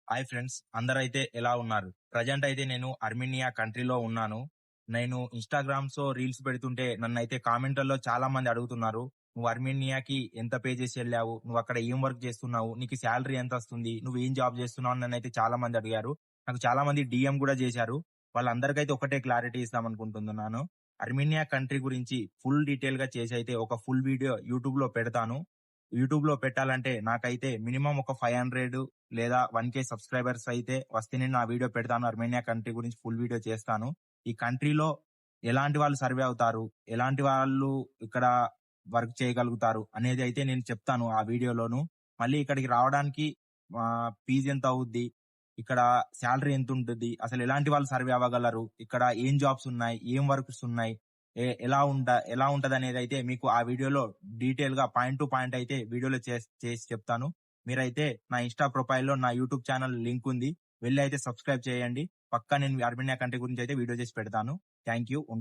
Hi friends, అందరైతే ఎలా ఉన్నారు? ప్రెజెంట్ అయితే నేను అర్మేనియా కంట్రీలో ఉన్నాను. నేను ఇన్‌స్టాగ్రామ్స్‌లో రీల్స్ పెడుతుంటే నన్నైతే కామెంట్‌లలో చాలా మంది అడుగుతున్నారు. "నువ్వు అర్మేనియాకి ఎంత పే చేసి ఎళ్ళావు? నువ్వక్కడ ఏం వర్క్ చేస్తున్నావు? నీకు సాలరీ ఎంతొస్తుంది? నువ్వేం జాబ్ చేస్తున్నావు?" అని నన్నైతే చాలా మంది అడిగారు. నాకు చాలా మంది డీఎం గూడా చేశారు. వాళ్ళందరికైతే ఒకటే క్లారిటీ ఇద్దామనుకుంటున్నాను. అర్మేనియా కంట్రీ గురించి ఫుల్ డీటెయిల్‌గా చేసైతే ఒక ఫుల్ వీడియో యూట్యూబ్‌లో పెడతాను. యూట్యూబ్‌లో పెట్టాలంటే నాకైతే మినిమమ్ ఒక 500 లేదా 1,000 సబ్స్క్రైబర్స్ అయితే వస్తేనే నా వీడియో పెడతాను. అర్మేనియా కంట్రీ గురించి ఫుల్ వీడియో చేస్తాను. ఈ కంట్రీలో ఎలాంటి వాళ్ళు సర్వే అవుతారు? ఎలాంటి వాళ్ళు ఇక్కడ వర్క్ చేయగలుగుతారు? అనేది అయితే నేను చెప్తాను ఆ వీడియోలోను. మళ్ళీ ఇక్కడికి రావడానికి ఫీజ్ ఎంత అవుద్ది? ఇక్కడ సాలరీ ఎంతుంటది? అసలు ఎలాంటి వాళ్ళు సర్వే అవ్వగలరు? ఇక్కడ ఏం జాబ్స్ ఉన్నాయి? ఏం వర్క్స్ ఉన్నాయి? ఎలా ఉంటదనేదైతే మీకు ఆ వీడియోలో డీటెయిల్‌గా పాయింట్ టు పాయింట్ అయితే వీడియోలో చేసి చెప్తాను. మీరైతే నా ఇన్‌స్టా ప్రొఫైల్‌లో నా యూట్యూబ్ ఛానల్ లింక్ ఉంది. వెళ్లి అయితే సబ్స్క్రైబ్ చేయండి. పక్కా నేను అర్మేనియా కంట్రీ గురించి అయితే వీడియో చేసి పెడతాను. Thank you. ఉంటా.